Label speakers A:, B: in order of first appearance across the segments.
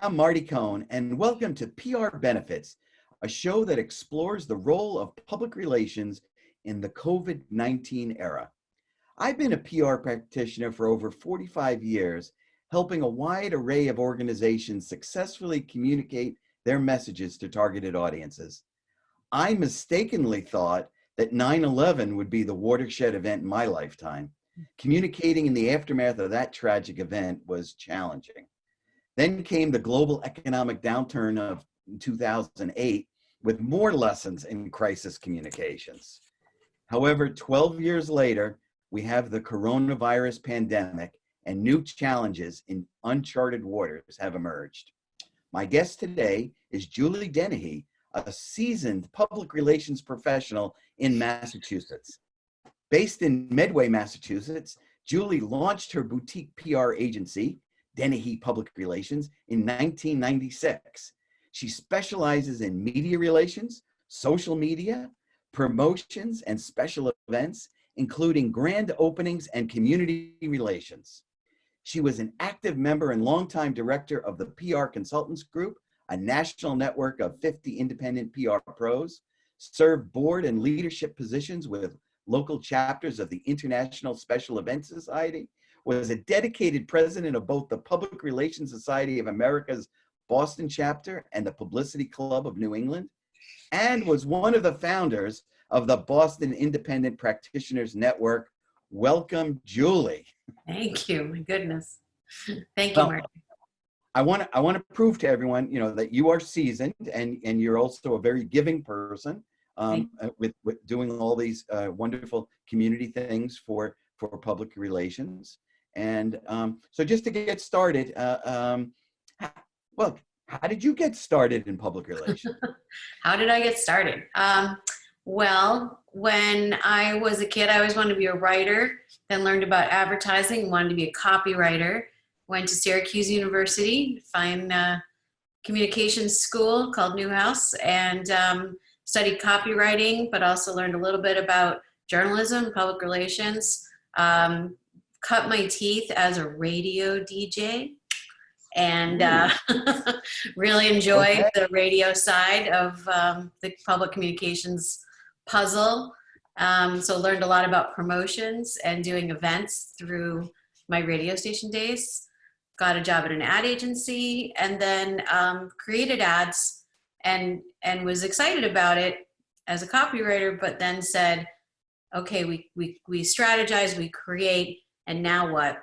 A: I'm Marty Cohn, and welcome to PR Benefits, a show that explores the role of public relations in the COVID-19 era. I've been a PR practitioner for over 45 years, helping a wide array of organizations successfully communicate their messages to targeted audiences. I mistakenly thought that 9/11 would be the watershed event in my lifetime. Communicating in the aftermath of that tragic event was challenging. Then came the global economic downturn of 2008 with more lessons in crisis communications. However, 12 years later, we have the coronavirus pandemic and new challenges in uncharted waters have emerged. My guest today is Julie Dennehy, a seasoned public relations professional in Massachusetts. Based in Medway, Massachusetts, Julie launched her boutique PR agency, Dennehy Public Relations, in 1996. She specializes in media relations, social media, promotions, and special events, including grand openings and community relations. She was an active member and longtime director of the PR Consultants Group, a national network of 50 independent PR pros, served board and leadership positions with local chapters of the International Special Events Society, was a dedicated president of both the Public Relations Society of America's Boston chapter and the Publicity Club of New England, and was one of the founders of the Boston Independent Practitioners Network. Welcome, Julie.
B: Thank you. My goodness. Thank you, Marty.
A: I want to prove to everyone, that you are seasoned and you're also a very giving person with doing all these wonderful community things for public relations. And so just to get started, how did you get started in public relations?
B: How did I get started? Well, when I was a kid, I always wanted to be a writer, then learned about advertising, wanted to be a copywriter, went to Syracuse University, fine communications school called Newhouse, and studied copywriting, but also learned a little bit about journalism, public relations, cut my teeth as a radio DJ, and really enjoyed the radio side of the public communications puzzle. So learned a lot about promotions and doing events through my radio station days. Got a job at an ad agency, and then created ads and was excited about it as a copywriter, but then said, okay, we strategize, we create, and now what?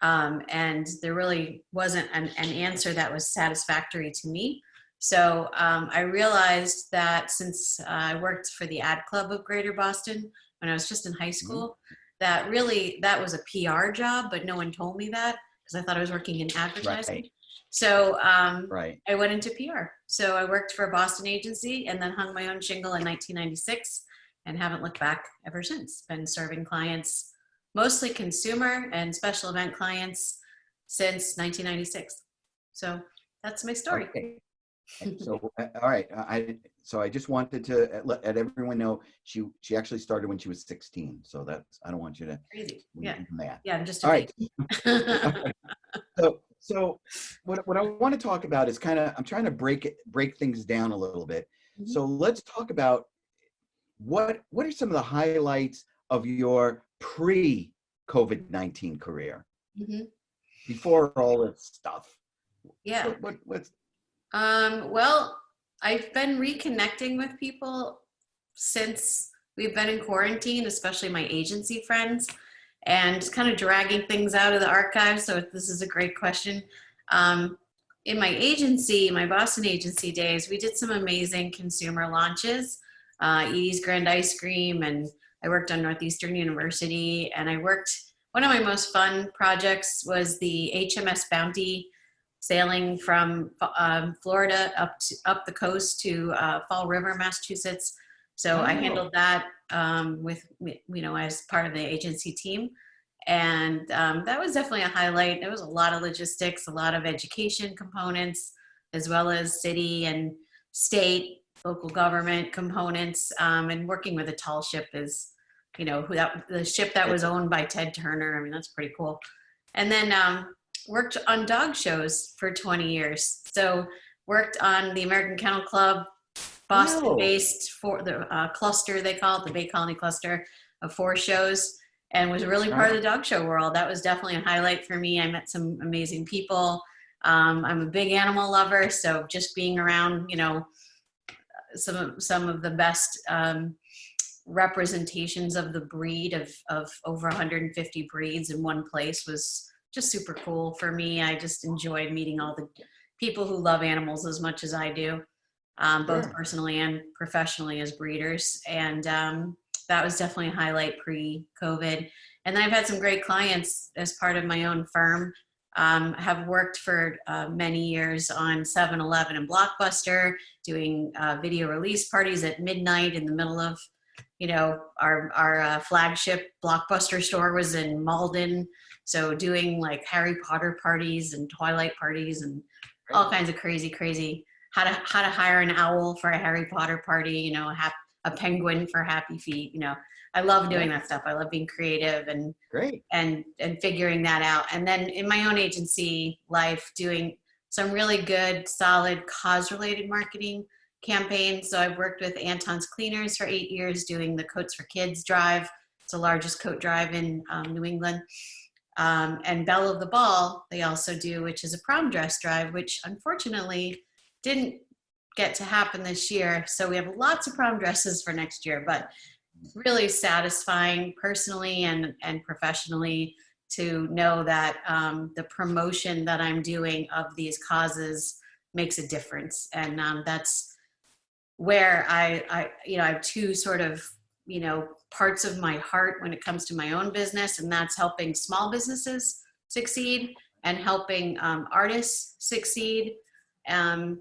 B: And there really wasn't an answer that was satisfactory to me. So I realized that since I worked for the ad club of Greater Boston when I was just in high school, that was a PR job, but no one told me that because I thought I was working in advertising. Right. So I went into PR. So I worked for a Boston agency and then hung my own shingle in 1996 and haven't looked back ever since. Been serving clients, mostly consumer and special event clients, since 1996. So that's my story. Okay.
A: So, all right. I just wanted to let everyone know she actually started when she was 16. So I don't want you to.
B: Crazy. Yeah.
A: Math.
B: Yeah. I'm just.
A: All right. So what I want to talk about is I'm trying to break things down a little bit. Mm-hmm. So let's talk about what are some of the highlights of your pre-COVID-19 career, mm-hmm. before all this stuff.
B: Yeah.
A: What's
B: well, I've been reconnecting with people since we've been in quarantine, especially my agency friends, and just kind of dragging things out of the archives. So this is a great question. In my agency, my Boston agency days, we did some amazing consumer launches, Edie's Grand Ice Cream, and I worked on Northeastern University, and one of my most fun projects was the HMS Bounty sailing from Florida up the coast to Fall River, Massachusetts. So I handled that as part of the agency team. And that was definitely a highlight. There was a lot of logistics, a lot of education components, as well as city and state, local government components, and working with a tall ship is, the ship that was owned by Ted Turner. I mean, that's pretty cool. And then worked on dog shows for 20 years. So worked on the American Kennel Club,
A: No.
B: Boston-based for the cluster, they call it, the Bay Colony cluster of 4 shows, and was really part of the dog show world. That was definitely a highlight for me. I met some amazing people. I'm a big animal lover, so just being around, some of the best representations of the breed of over 150 breeds in one place was just super cool for me. I just enjoyed meeting all the people who love animals as much as I do, both personally and professionally as breeders. And that was definitely a highlight pre-COVID. And then I've had some great clients as part of my own firm. Have worked for many years on 7-Eleven and Blockbuster, doing video release parties at midnight in the middle of, our flagship Blockbuster store was in Malden. So doing like Harry Potter parties and Twilight parties and all kinds of crazy, how to hire an owl for a Harry Potter party, a penguin for Happy Feet, I love doing that stuff. I love being creative and figuring that out. And then in my own agency life, doing some really good, solid cause-related marketing campaigns. So I've worked with Anton's Cleaners for 8 years, doing the Coats for Kids drive. It's the largest coat drive in New England. And Belle of the Ball, they also do, which is a prom dress drive, which unfortunately didn't get to happen this year. So we have lots of prom dresses for next year, but really satisfying personally and professionally to know that the promotion that I'm doing of these causes makes a difference. And that's where I have 2 sort of, parts of my heart when it comes to my own business, and that's helping small businesses succeed and helping artists succeed. And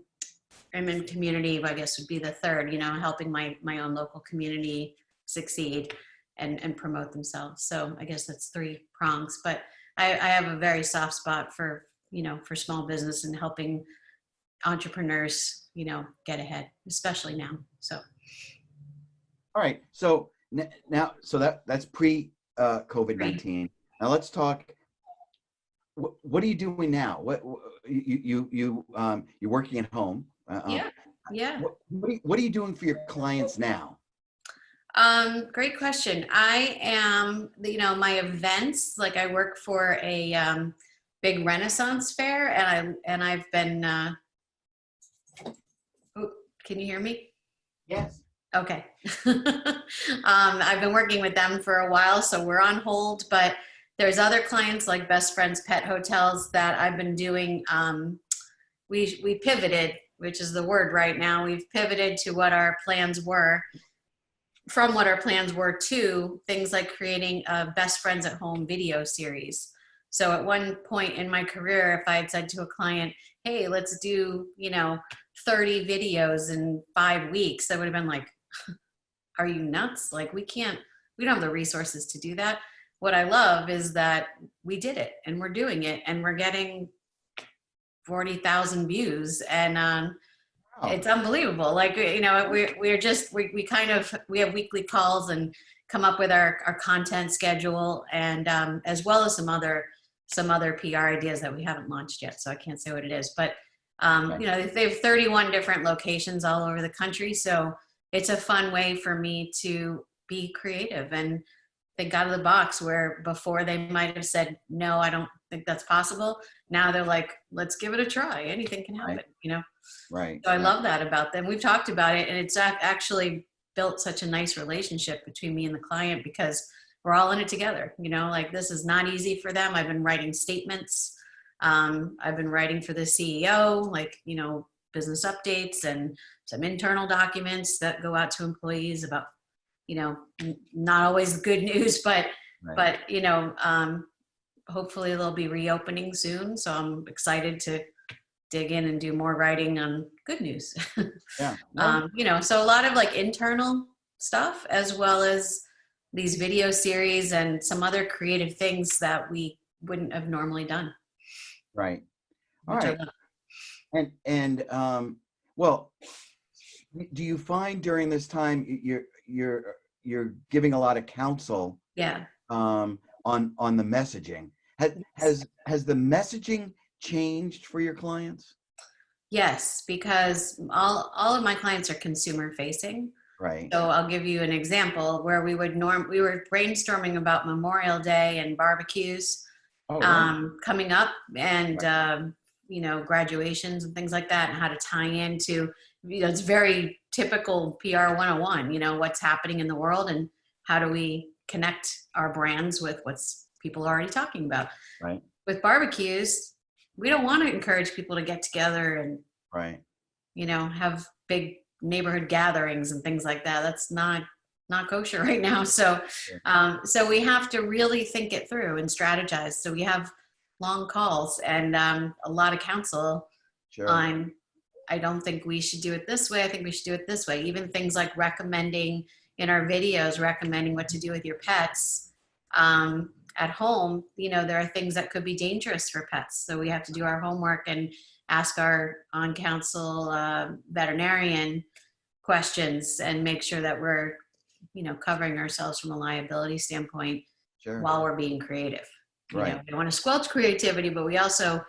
B: then community, I guess, would be the third, helping my own local community succeed and promote themselves. So I guess that's 3 prongs, but I have a very soft spot for small business and helping entrepreneurs, get ahead, especially now. So.
A: All right. So now, that's pre-COVID-19. Now let's talk. What are you doing now? What you're working at home?
B: Yeah.
A: What are you doing for your clients now?
B: Great question. I am, my events, like I work for a big Renaissance fair, and I've been. Can you hear me?
A: Yes.
B: Okay. I've been working with them for a while, so we're on hold, but there's other clients like Best Friends Pet Hotels that I've been doing. We pivoted, which is the word right now. We've pivoted to what our plans were, from what our plans were to things like creating a Best Friends at Home video series. So at one point in my career, if I had said to a client, hey, let's do, 30 videos in 5 weeks, that would have been like, are you nuts? Like, we don't have the resources to do that. What I love is that we did it and we're doing it and we're getting 40,000 views and it's unbelievable. Like, we have weekly calls and come up with our content schedule and as well as some other PR ideas that we haven't launched yet. So I can't say what it is, but they have 31 different locations all over the country. So it's a fun way for me to be creative and think out of the box, where before they might have said, no, I don't think that's possible. Now they're like, let's give it a try. Anything can happen,
A: Right.
B: So I love that about them. We've talked about it, and it's actually built such a nice relationship between me and the client because we're all in it together. Like, this is not easy for them. I've been writing statements. I've been writing for the CEO, business updates and some internal documents that go out to employees about, not always good news, but hopefully they'll be reopening soon. So I'm excited to dig in and do more writing on good news.
A: Yeah.
B: So a lot of like internal stuff, as well as these video series and some other creative things that we wouldn't have normally done.
A: Right. All right. And well, do you find during this time you're giving a lot of counsel?
B: Yeah.
A: On the messaging? Has the messaging changed for your clients?
B: Yes, because all of my clients are consumer facing.
A: Right.
B: So I'll give you an example where we were brainstorming about Memorial Day and barbecues
A: Oh, right.
B: coming up, and
A: Right.
B: graduations and things like that, and how to tie into, it's very typical PR 101, what's happening in the world and how do we connect our brands with what's people are already talking about.
A: Right.
B: With barbecues, we don't want to encourage people to get together and
A: Right.
B: have big neighborhood gatherings and things like that. That's not kosher right now. So
A: Sure.
B: so we have to really think it through and strategize. So we have long calls and a lot of counsel
A: Sure.
B: on, I don't think we should do it this way. I think we should do it this way. Even things like recommending in our videos, recommending what to do with your pets at home. There are things that could be dangerous for pets. So we have to do our homework and ask our on-council veterinarian questions and make sure that we're, covering ourselves from a liability standpoint.
A: Sure.
B: While we're being creative.
A: Right.
B: We don't want to squelch creativity, but we also,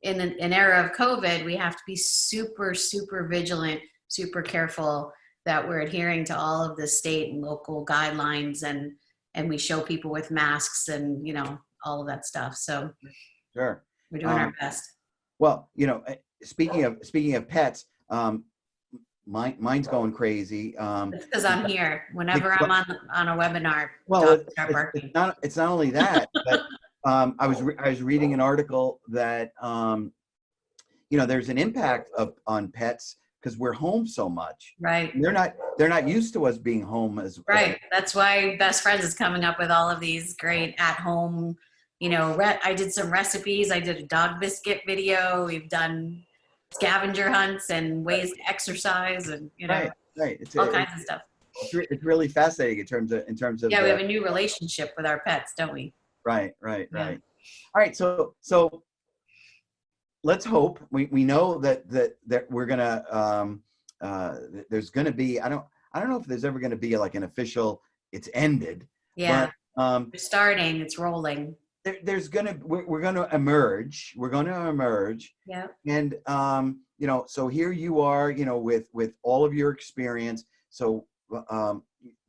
B: in an era of COVID, we have to be super, super vigilant, super careful that we're adhering to all of the state and local guidelines, and we show people with masks and, all of that stuff. So
A: Sure.
B: we're doing our best.
A: Well, speaking of pets, mine's going crazy.
B: It's because I'm here. Whenever I'm on a webinar,
A: Well,
B: dogs start barking.
A: it's not only that, but I was reading an article that there's an impact on pets because we're home so much.
B: Right.
A: They're not used to us being home as
B: right. That's why Best Friends is coming up with all of these great at home. I did some recipes. I did a dog biscuit video. We've done scavenger hunts and ways to exercise, and
A: right.
B: It's all kinds of stuff.
A: It's really fascinating in terms of
B: we have a new relationship with our pets, don't we?
A: Right. Yeah. All right, so let's hope we know that we're gonna there's gonna be, I don't know if there's ever gonna be like an official it's ended.
B: Yeah.
A: But
B: we're starting, it's rolling.
A: We're gonna emerge.
B: Yeah.
A: And so here you are, with all of your experience. So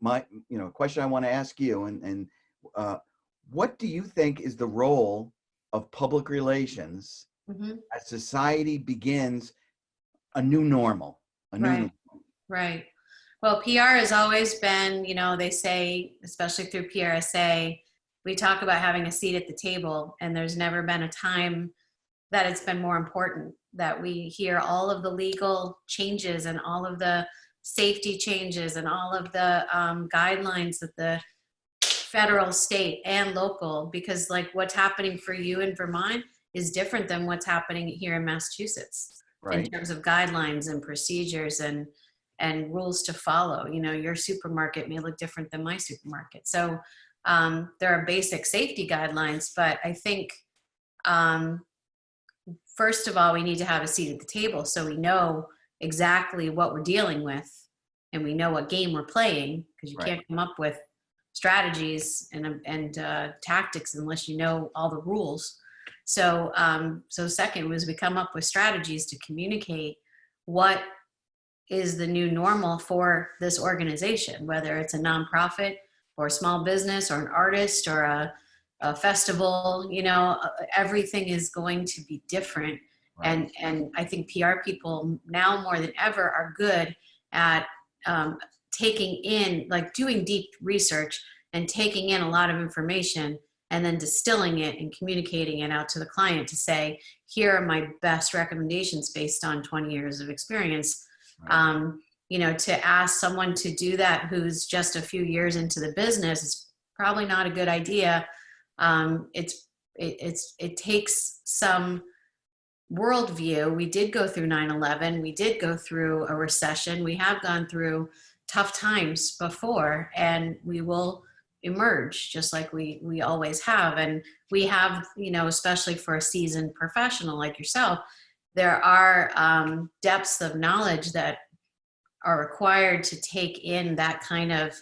A: my question I want to ask you, and what do you think is the role of public relations as society begins a new normal?
B: Right. Well, PR has always been, they say, especially through PRSA, we talk about having a seat at the table, and there's never been a time that it's been more important that we hear all of the legal changes and all of the safety changes and all of the guidelines that the federal, state, and local, because like what's happening for you in Vermont is different than what's happening here in Massachusetts in terms of guidelines and procedures and rules to follow. Your supermarket may look different than my supermarket. So there are basic safety guidelines, but I think first of all, we need to have a seat at the table so we know exactly what we're dealing with and we know what game we're playing, because you can't come up with strategies and tactics unless you know all the rules. So second was we come up with strategies to communicate what is the new normal for this organization, whether it's a nonprofit or a small business or an artist or a festival. Everything is going to be different. And I think PR people now more than ever are good at taking in, like doing deep research and taking in a lot of information and then distilling it and communicating it out to the client to say, here are my best recommendations based on 20 years of experience. To ask someone to do that who's just a few years into the business is probably not a good idea. It takes some worldview. We did go through 9/11. We did go through a recession. We have gone through tough times before, and we will emerge just like we always have. And we have, especially for a seasoned professional like yourself, there are depths of knowledge that are required to take in that kind of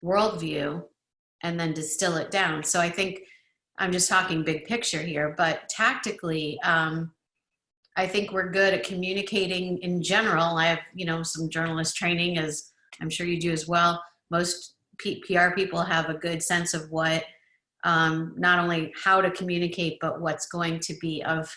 B: worldview and then distill it down. So I think I'm just talking big picture here, but tactically, I think we're good at communicating in general. I have, some journalist training, as I'm sure you do as well. Most PR people have a good sense of what, not only how to communicate, but what's going to be of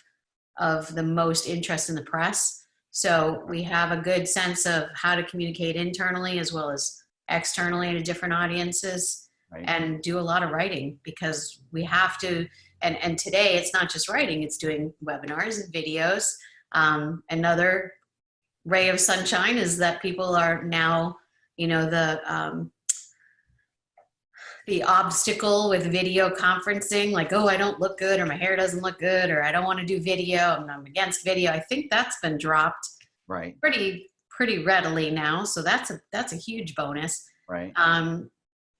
B: the most interest in the press. So we have a good sense of how to communicate internally as well as externally to different audiences,
A: Right.
B: and do a lot of writing, because we have to. And today it's not just writing, it's doing webinars and videos. Another ray of sunshine is that people are now, the obstacle with video conferencing, like, oh, I don't look good, or my hair doesn't look good, or I don't want to do video, I'm against video. I think that's been dropped
A: Right.
B: pretty readily now. So that's a huge bonus.
A: Right.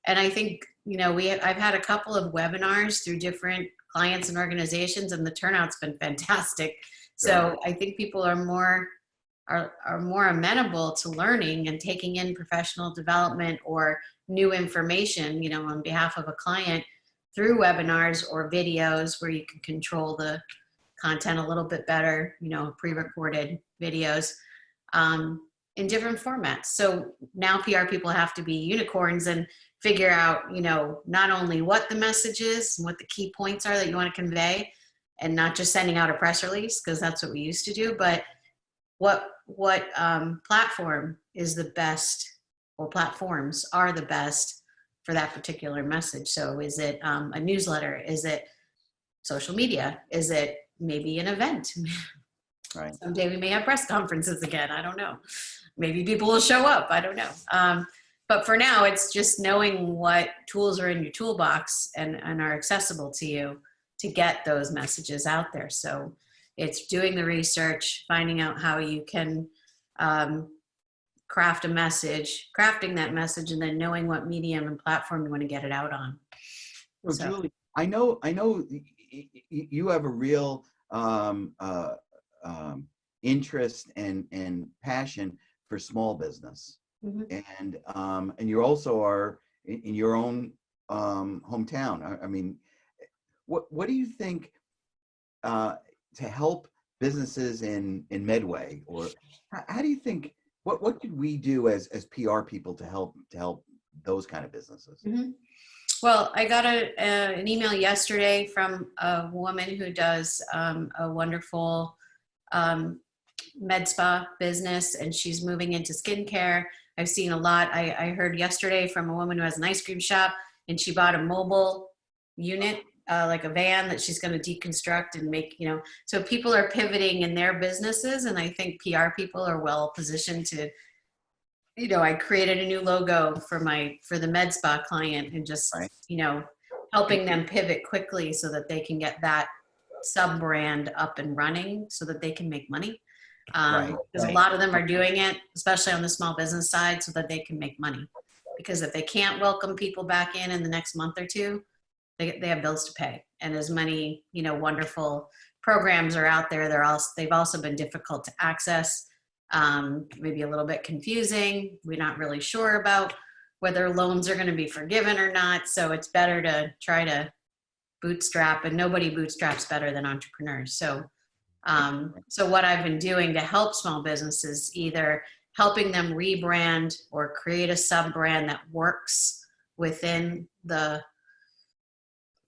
B: And I think, I've had a couple of webinars through different clients and organizations, and the turnout's been fantastic. So I think people are more amenable to learning and taking in professional development or new information, on behalf of a client through webinars or videos where you can control the content a little bit better, pre-recorded videos, in different formats. So now PR people have to be unicorns and figure out, not only what the message is and what the key points are that you want to convey, and not just sending out a press release, because that's what we used to do, but what platform is the best, or platforms are the best for that particular message. So is it a newsletter? Is it social media? Is it maybe an event?
A: Right.
B: Someday we may have press conferences again. I don't know. Maybe people will show up. I don't know. But for now, it's just knowing what tools are in your toolbox and are accessible to you to get those messages out there. So it's doing the research, finding out how you can crafting that message, and then knowing what medium and platform you want to get it out on.
A: So, Julie, I know you have a real interest and passion for small business. Mm-hmm. And you also are in your own hometown. I mean, what do you think to help businesses in Medway, or how do you think, what could we do as PR people to help those kind of businesses?
B: Mm-hmm. Well, I got an email yesterday from a woman who does a wonderful med spa business, and she's moving into skincare. I've seen a lot. I heard yesterday from a woman who has an ice cream shop, and she bought a mobile unit, like a van that she's going to deconstruct and make, so people are pivoting in their businesses. And I think PR people are well positioned to, I created a new logo for the med spa client, and just,
A: right.
B: Helping them pivot quickly so that they can get that sub brand up and running so that they can make money. Because a lot of them are doing it, especially on the small business side, so that they can make money. Because if they can't welcome people back in the next month or two, they have bills to pay. And as many, wonderful programs are out there, they've also been difficult to access, maybe a little bit confusing. We're not really sure about whether loans are going to be forgiven or not. So it's better to try to bootstrap, and nobody bootstraps better than entrepreneurs. So what I've been doing to help small businesses, either helping them rebrand or create a sub brand that works within the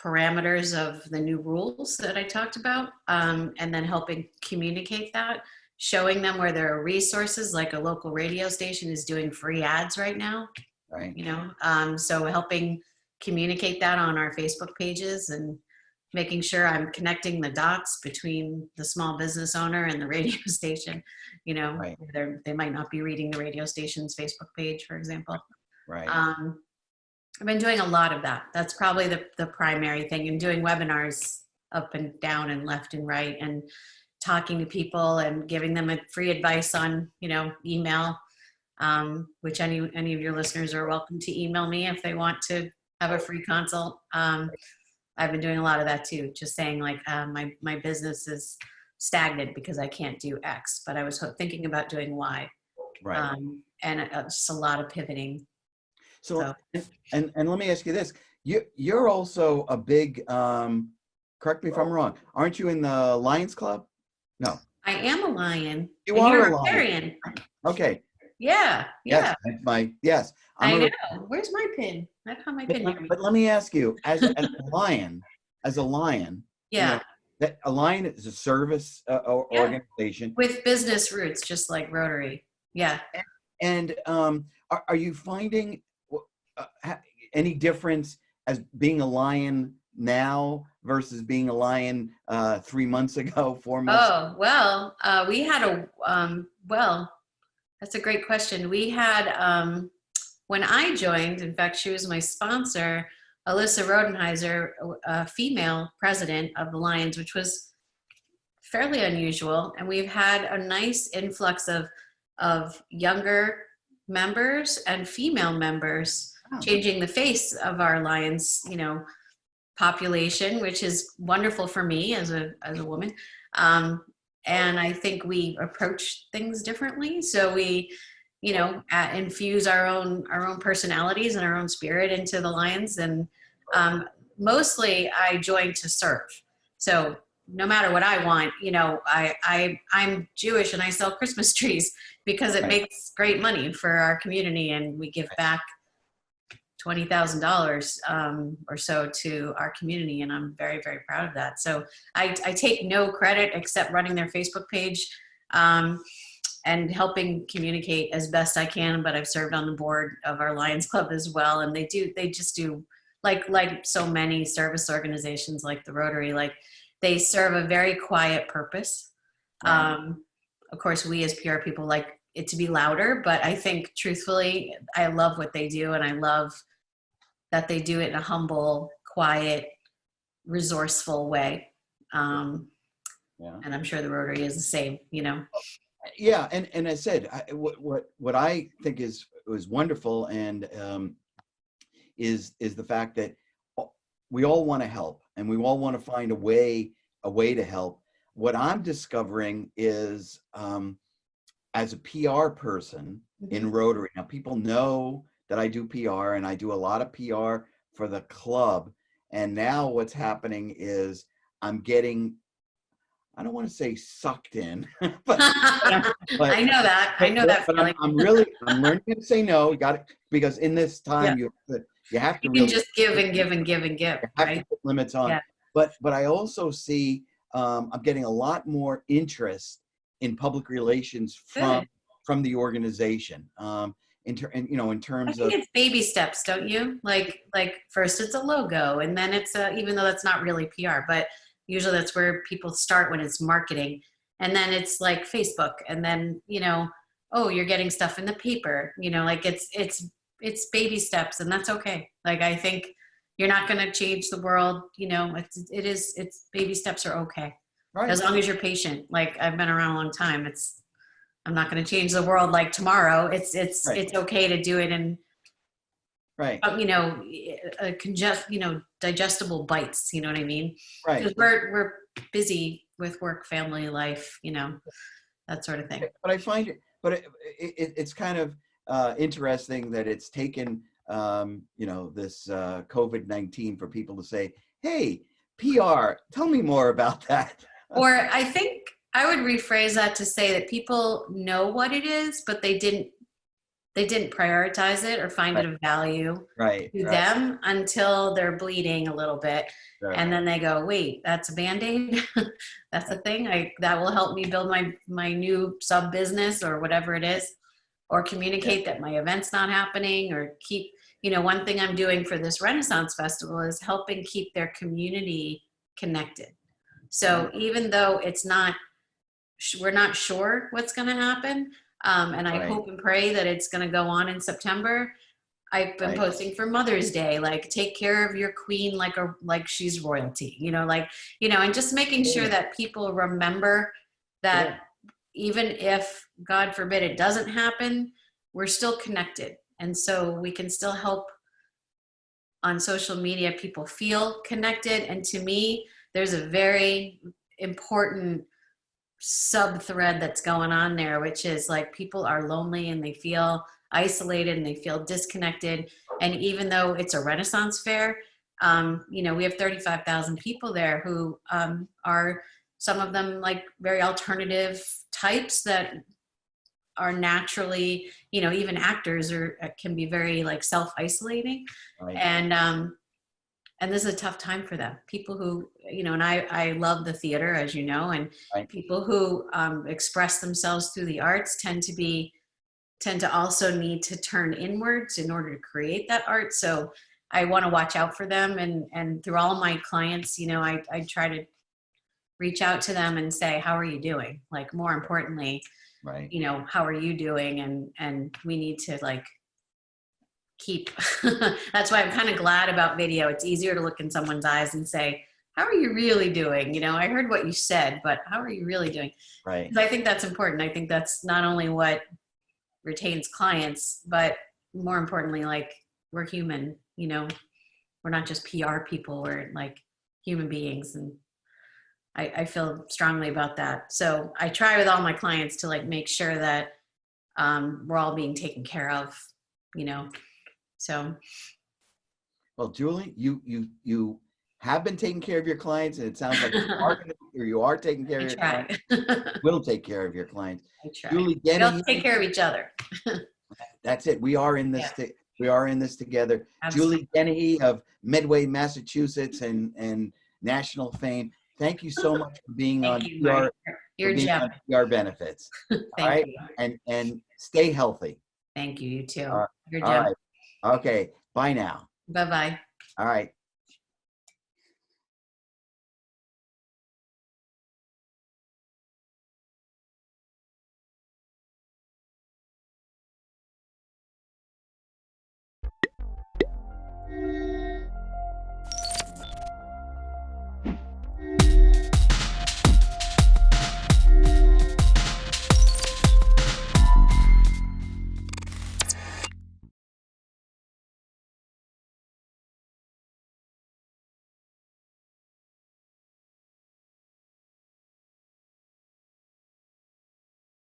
B: parameters of the new rules that I talked about, and then helping communicate that, showing them where there are resources, like a local radio station is doing free ads right now.
A: Right.
B: So helping communicate that on our Facebook pages, and making sure I'm connecting the dots between the small business owner and the radio station.
A: Right.
B: They might not be reading the radio station's Facebook page, for example.
A: Right.
B: I've been doing a lot of that. That's probably the primary thing, and doing webinars up and down and left and right, and talking to people and giving them a free advice on, email, which any of your listeners are welcome to email me if they want to have a free consult. I've been doing a lot of that too, just saying like, my business is stagnant because I can't do X, but I was thinking about doing Y.
A: Right.
B: And just a lot of pivoting.
A: So,
B: So
A: and let me ask you this. You're also a big, correct me if I'm wrong, aren't you in the Lions Club? No.
B: I am a lion,
A: You
B: and
A: are
B: you're
A: a
B: a
A: lion.
B: Rotarian.
A: Okay.
B: Yeah,
A: Yes,
B: yeah.
A: yes. I'm
B: I
A: a
B: know. Where's my pin? I don't have my pin near me.
A: but let me ask you, as a lion, you know,
B: Yeah,
A: that a lion is a service
B: yeah.
A: organization.
B: With business roots, just like Rotary. Yeah.
A: And are you finding any difference as being a lion now versus being a lion 3 months ago, 4 months?
B: Oh, well, we had well, that's a great question. We had, when I joined, in fact, she was my sponsor, Alyssa Rodenheiser, a female president of the Lions, which was fairly unusual. And we've had a nice influx of younger members and female members
A: Oh,
B: changing the face of our Lions, population, which is wonderful for me as a woman. And I think we approach things differently. So we, infuse our own personalities and our own spirit into the Lions. And mostly I joined to serve. So no matter what I want, I'm Jewish and I sell Christmas trees because it
A: right,
B: makes great money for our community, and we give back $20,000 or so to our community, and I'm very, very proud of that. So I take no credit except running their Facebook page and helping communicate as best I can. But I've served on the board of our Lions Club as well, and they just do like so many service organizations like the Rotary, like they serve a very quiet purpose.
A: right.
B: Of course, we as PR people like it to be louder, but I think truthfully, I love what they do, and I love that they do it in a humble, quiet, resourceful way.
A: Yeah.
B: And I'm sure the Rotary is the same,
A: Yeah, and I said what I think was wonderful, and is the fact that we all want to help, and we all want to find a way to help. What I'm discovering is, as a PR person in Rotary, now people know that I do PR, and I do a lot of PR for the club. And now what's happening is I'm getting, I don't want to say sucked in, but
B: I know that. I know that
A: but
B: feeling.
A: I'm learning to say no. You got it, because in this
B: Yeah.
A: time you have to
B: You can
A: really
B: just give and give and give and give,
A: you have to
B: right?
A: put limits on.
B: Yeah.
A: But I also see I'm getting a lot more interest in public relations
B: Good.
A: from the organization. In
B: I
A: terms
B: think
A: of,
B: it's baby steps, don't you? Like first it's a logo, and then it's even though that's not really PR, but usually that's where people start when it's marketing. And then it's like Facebook, and then, oh, you're getting stuff in the paper, like it's baby steps, and that's okay. Like, I think you're not going to change the world, it's baby steps are okay.
A: right,
B: As long as you're patient. Like, I've been around a long time. I'm not going to change the world like tomorrow. It's
A: right,
B: okay to do it in,
A: right,
B: digestible bites. You know what I mean?
A: right.
B: Because we're busy with work, family life, that sort of thing.
A: But I find it's kind of interesting that it's taken this COVID-19 for people to say, "Hey, PR, tell me more about that."
B: Or I think I would rephrase that to say that people know what it is, but they didn't prioritize it or find
A: Right,
B: it of value
A: right,
B: to
A: right,
B: them until they're bleeding a little bit.
A: right.
B: And then they go, wait, that's a Band-Aid? That's a thing? That will help me build my new sub business or whatever it is, or
A: Yeah,
B: communicate that my event's not happening, or keep, one thing I'm doing for this Renaissance Festival is helping keep their community connected. So
A: right,
B: even though we're not sure what's going to happen, and I
A: right,
B: hope and pray that it's going to go on in September. I've been
A: right.
B: posting for Mother's Day, like, take care of your queen like she's royalty, and just making sure
A: Yeah,
B: that people remember
A: yeah,
B: that even if, God forbid, it doesn't happen, we're still connected. And so we can still help on social media people feel connected. And to me, there's a very important sub thread that's going on there, which is like people are lonely and they feel isolated and they feel disconnected. And even though it's a Renaissance fair, you know, we have 35,000 people there who are, some of them like very alternative types that are naturally, you know, even actors can be very like self-isolating.
A: Right.
B: And this is a tough time for them. People who, you know, and I love the theater, as you know, and
A: Right.
B: people who express themselves through the arts tend to also need to turn inwards in order to create that art. So I want to watch out for them, and through all my clients, you know, I try to reach out to them and say, how are you doing? Like, more importantly,
A: Right.
B: you know, how are you doing? And we need to like keep, that's why I'm kind of glad about video. It's easier to look in someone's eyes and say, how are you really doing? You know, I heard what you said, but how are you really doing?
A: Right.
B: Because I think that's important. I think that's not only what retains clients, but more importantly, like, we're human, you know, we're not just PR people, we're like human beings. And I feel strongly about that. So I try with all my clients to like make sure that we're all being taken care of, you know. So,
A: well, Julie, you have been taking care of your clients, and it sounds like you are taking care of your clients. Will take care of your clients.
B: I try.
A: Julie
B: We all
A: Dennehy,
B: take care of each other.
A: that's it. We are in this. We are in this together.
B: Absolutely.
A: Julie Dennehy of Medway, Massachusetts, and national fame. Thank you so much for being on PR.
B: You're Jeff.
A: PR Benefits.
B: Thank you.
A: And stay healthy.
B: Thank you. You too.
A: All
B: You're
A: right.
B: Jeff.
A: Okay. Bye now.
B: Bye-bye.
A: All right.